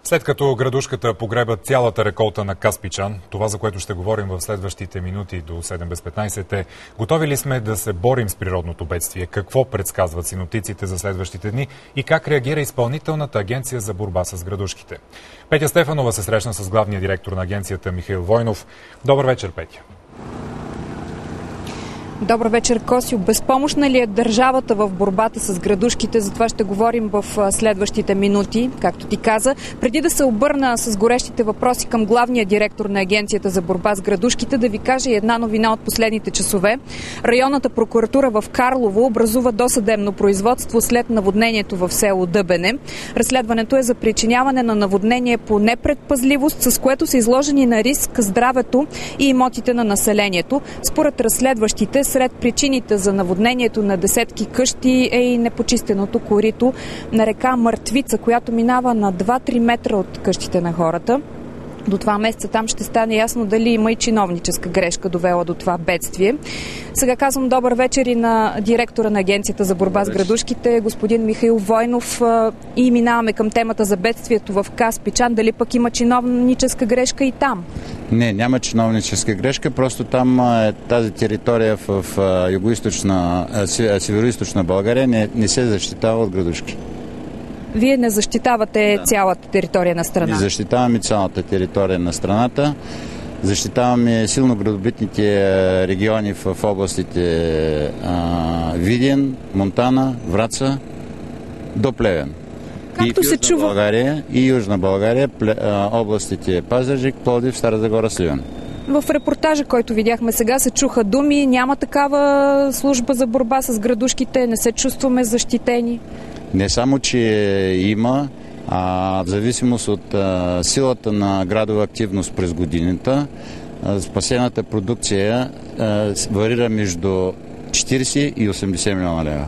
След като градушката погреба цялата реколта на Каспичан, това, за което ще говорим в следващите минути до 7 без 15 е: готови ли сме да се борим с природното бедствие? Какво предсказват синоптиците за следващите дни и как реагира Изпълнителната агенция за борба с градушките? Петя Стефанова се срещна с главния директор на агенцията Михаил Войнов. Добър вечер, Петя. Добър вечер, Косио. Безпомощна ли е държавата в борбата с градушките? За това ще говорим в следващите минути, както ти каза. Преди да се обърна с горещите въпроси към главния директор на Агенцията за борба с градушките, да ви кажа и една новина от последните часове. Районната прокуратура в Карлово образува досъдебно производство след наводнението в село Дъбене. Разследването е за причиняване на наводнение по непредпазливост, с което са изложени на риск здравето и имотите на населението. Според разследващите, сред причините за наводнението на десетки къщи е и непочистеното корито на река Мъртвица, която минава на 2-3 метра от къщите на хората. До 2 месеца там ще стане ясно дали има и чиновническа грешка, довела до това бедствие. Сега казвам добър вечер и на директора на Агенцията за борба с градушките, господин Михаил Войнов, и минаваме към темата за бедствието в Каспичан. Дали пък има чиновническа грешка и там? Не, няма чиновническа грешка, просто там тази територия в северо-источна България не се защитава от градушки. Вие не защитавате цялата територия на страната? Не защитаваме цялата територия на страната. Защитаваме силно градобитните региони в областите Видин, Монтана, Враца до Плевен. Както се чува... България и Южна България, областите Пазарджик, Пловдив, Стара Загора, Сливен. В репортажа, който видяхме сега, се чуха думи, няма такава служба за борба с градушките, не се чувстваме защитени. Не само, че има, в зависимост от силата на градова активност през годината, спасената продукция варира между 40 и 80 милиона лева.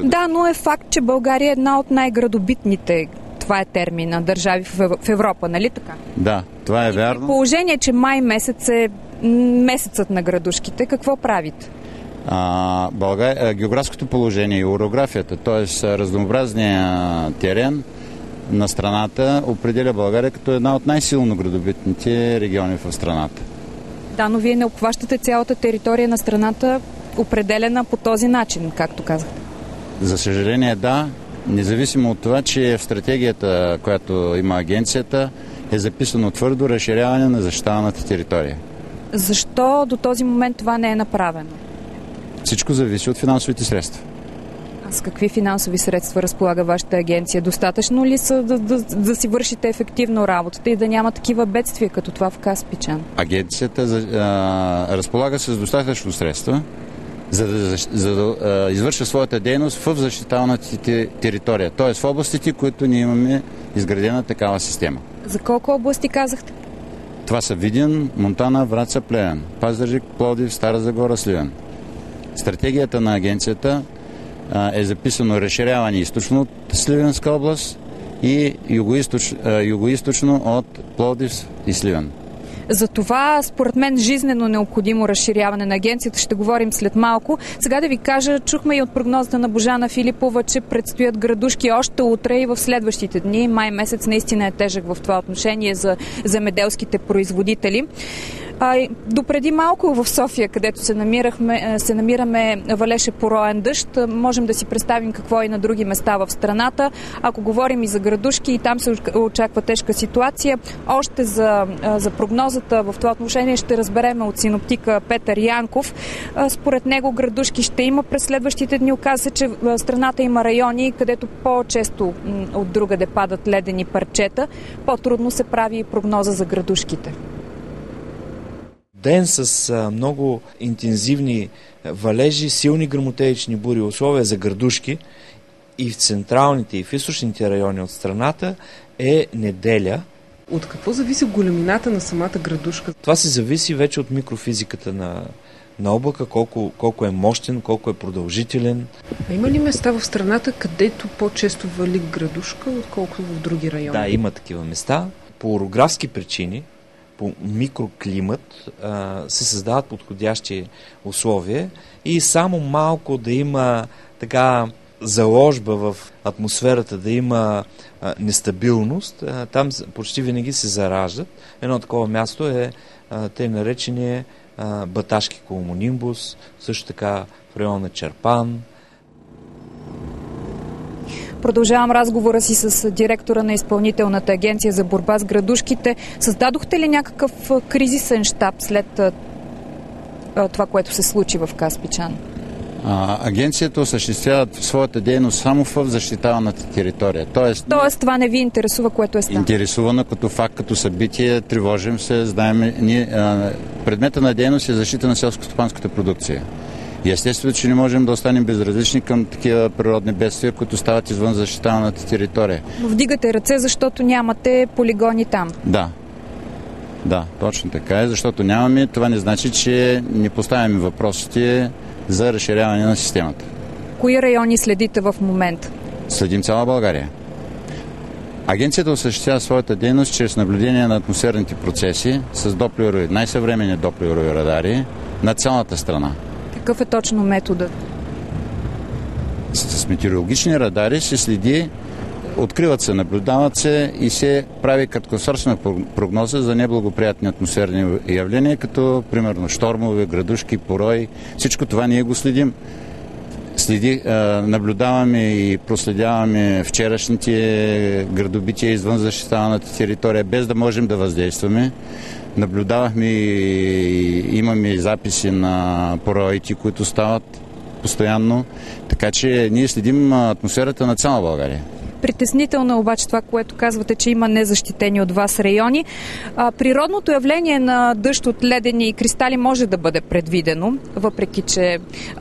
Да, но е факт, че България е една от най-градобитните, това е термина, държави в Европа, нали така? Да, това е вярно. Положение, че май месец е месецът на градушките, какво правите? Географското положение и орографията, т.е. разнообразния терен на страната, определя България като една от най-силно градобитните региони в страната. Да, но вие не обхващате цялата територия на страната, определена по този начин, както казахте. За съжаление, да. Независимо от това, че в стратегията, която има агенцията, е записано твърдо разширяване на защитаваната територия. Защо до този момент това не е направено? Всичко зависи от финансовите средства. А с какви финансови средства разполага вашата агенция? Достатъчно ли са да си вършите ефективно работата и да няма такива бедствия, като това в Каспичан? Агенцията разполага с достатъчно средства, за да извърши своята дейност в защитаваната територия, т.е. в областите, които ние имаме изградена такава система. За колко области казахте? Това са Видин, Монтана, Враца, Плевен, Пазарджик, Пловдив, Стара Загора, Сливен. Стратегията на агенцията е записано разширяване източно от Сливенска област и югоизточно от Пловдив и Сливен. За това, според мен, жизнено необходимо разширяване на агенцията. Ще говорим след малко. Сега да ви кажа, чухме и от прогнозата на Божана Филипова, че предстоят градушки още утре и в следващите дни. Май месец наистина е тежък в това отношение за земеделските производители. Допреди малко в София, където се намираме, валеше пороен дъжд. Можем да си представим какво е и на други места в страната. Ако говорим и за градушки, и там се очаква тежка ситуация. Още за прогнозата в това отношение ще разберем от синоптика Петър Янков. Според него градушки ще има през следващите дни. Оказа се, че в страната има райони, където по-често от другаде падат ледени парчета. По-трудно се прави и прогноза за градушките. Ден с много интензивни валежи, силни гръмотевични бури, условия за градушки и в централните и в източните райони от страната е неделя. От какво зависи големината на самата градушка? Това се зависи вече от микрофизиката на облака, колко е мощен, колко е продължителен. А има ли места в страната, където по-често вали градушка, отколкото в други райони? Да, има такива места. По орографски причини, по микроклимат се създават подходящи условия и само малко да има така заложба в атмосферата да има нестабилност, там почти винаги се зараждат. Едно такова място е тъй наречения Баташки колумонимбус, също така в района на Черпан. Продължавам разговора си с директора на Изпълнителната агенция за борба с градушките. Създадохте ли някакъв кризисен щаб след това, което се случи в Каспичан? Агенцията осъществява своята дейност само в защитаваната територия. Тоест това не ви интересува, което е станало? Интересувано като факт, като събитие, тревожим се, знаем. Предмета на дейност е защита на селско-стопанската продукция. И естествено, че не можем да останем безразлични към такива природни бедствия, които стават извън защитаваната територия. Но вдигате ръце, защото нямате полигони там. Да, точно така е, защото нямаме. Това не значи, че не поставяме въпросите за разширяване на системата. Кои райони следите в момента? Следим цяла България. Агенцията осъществява своята дейност чрез наблюдение на атмосферните процеси с най-съвременни доплерови радари на цялата страна. Какъв е точно методът? С метеорологични радари се следи, откриват се, наблюдават се и се прави краткосрочна прогноза за неблагоприятни атмосферни явления, като примерно щормове, градушки, порои. Всичко това ние го следим. Наблюдаваме и проследяваме вчерашните градобития извън защитаваната територия, без да можем да въздействаме. Наблюдавахме и имаме записи на пороите, които стават постоянно. Така че ние следим атмосферата на цяла България. Притеснително обаче това, което казвате, че има незащитени от вас райони. Природното явление на дъжд от ледени и кристали може да бъде предвидено, въпреки че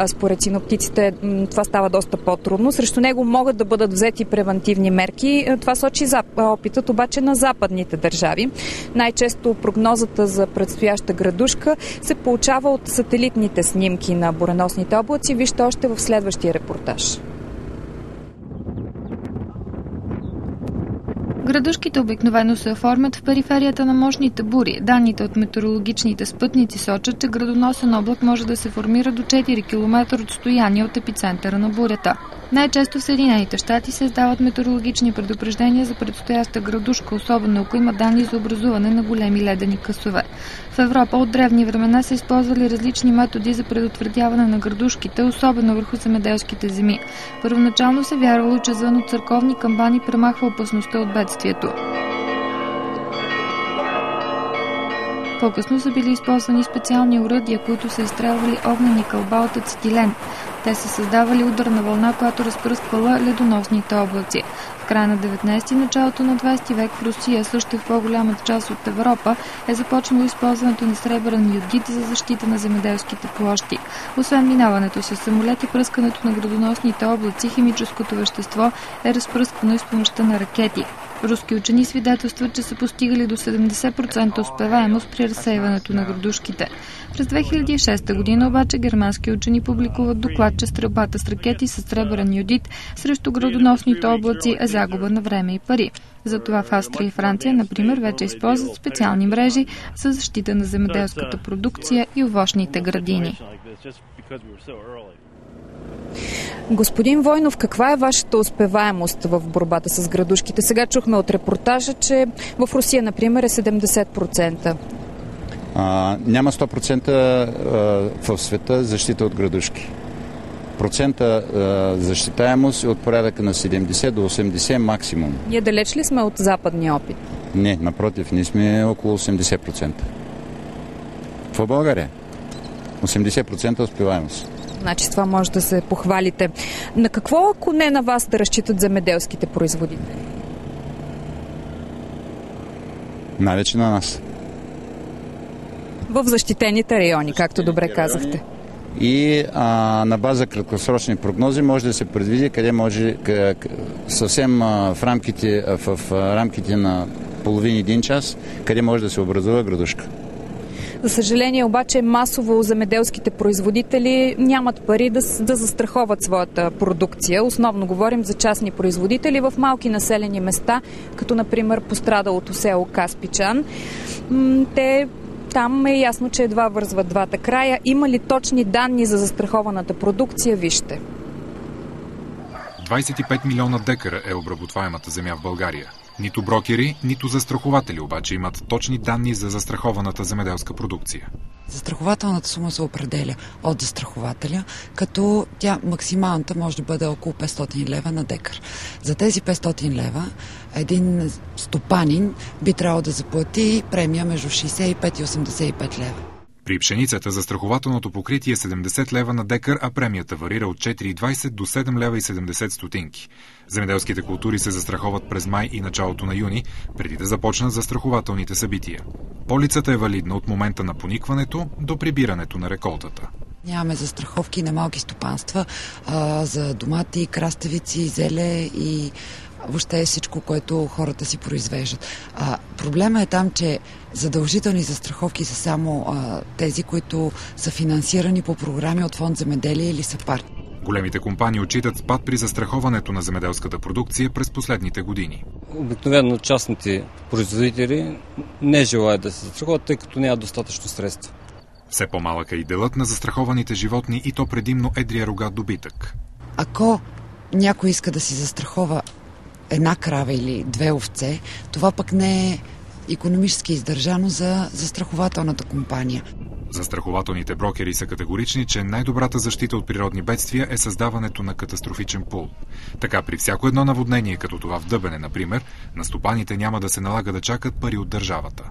според синоптиците това става доста по-трудно. Срещу него могат да бъдат взети превантивни мерки. Това сочи опитът обаче на западните държави. Най-често прогнозата за предстояща градушка се получава от сателитните снимки на буреносните облаци. Вижте още в следващия репортаж. Градушките обикновено се оформят в периферията на мощните бури. Данните от метеорологичните спътници сочат, че градоносен облак може да се формира до 4 км отстояние от епицентъра на бурята. Най-често в Съединените щати се издават метеорологични предупреждения за предстояща градушка, особено ако има данни за образуване на големи ледени късове. В Европа от древни времена са използвали различни методи за предотвратяване на градушките, особено върху земеделските земи. Първоначално се вярвало, че звън от църковни камбани премахва опасността от бедствието. По-късно са били използвани специални оръдия, които са изстрелвали огнени кълба от ацетилен. Те са създавали ударна вълна, която разпръсквала ледоносните облаци. В края на 19 и началото на 20 век в Русия, също и в по-голямата част от Европа, е започнало използването на сребърен йодит за защита на земеделските площи. Освен минаването с самолет и пръскането на градоносните облаци, химическото вещество е разпръсквано и с помощта на ракети. Руски учени свидетелстват, че са постигали до 70% успеваемост при разсейването на градушките. През 2006 година обаче германски учени публикуват доклад, че стрелбата с ракети с сребърен йодит срещу градоносните облаци е загуба на време и пари. Затова в Австрия и Франция, например, вече използват специални мрежи за защита на земеделската продукция и овощните градини. Господин Войнов, каква е вашата успеваемост в борбата с градушките? Сега чухме от репортажа, че в Русия, например, е 70%. Няма 100% в света защита от градушки. Процента защитаемост е от порядъка на 70 до 80 максимум. Ние далеч ли сме от западния опит? Не, напротив, ние сме около 80%. В България 80% успеваемост. Значи с това може да се похвалите. На какво, ако не на вас, да разчитат земеделските производители? Най-вече на нас. В защитените райони, както добре казахте. И на база краткосрочни прогнози може да се предвиди къде може съвсем в рамките на половин-един час, къде може да се образува градушка. За съжаление обаче масово земеделските производители нямат пари да застраховат своята продукция. Основно говорим за частни производители в малки населени места, като например пострадалото село Каспичан. Там е ясно, че едва вързват двата края. Има ли точни данни за застрахованата продукция? Вижте. 25 милиона декара е обработваемата земя в България. Нито брокери, нито застрахователи обаче имат точни данни за застрахованата земеделска продукция. Застрахователната сума се определя от застрахователя, като тя максималната може да бъде около 500 лева на декар. За тези 500 лева един стопанин би трябвало да заплати премия между 65 и 85 лева. При пшеницата застрахователното покритие е 70 лева на декар, а премията варира от 4,20 до 7 лева и 70 стотинки. Земеделските култури се застраховат през май и началото на юни, преди да започнат застрахователните събития. Полицата е валидна от момента на поникването до прибирането на реколтата. Нямаме застраховки на малки стопанства за домати, краставици, зеле и въобще е всичко, което хората си произвеждат. Проблема е там, че задължителни застраховки са само тези, които са финансирани по програми от Фонд земеделие или САПАР. Големите компании отчитат спад при застраховането на земеделската продукция през последните години. Обикновено частните производители не желаят да се застраховат, тъй като нямат достатъчно средства. Все по-малък е и делът на застрахованите животни, и то предимно едрия рогат добитък. Ако някой иска да си застрахова една крава или две овце, това пък не е икономически издържано за застрахователната компания. Застрахователните брокери са категорични, че най-добрата защита от природни бедствия е създаването на катастрофичен пул. Така при всяко едно наводнение, като това в Дъбене, например, на стопаните няма да се налага да чакат пари от държавата.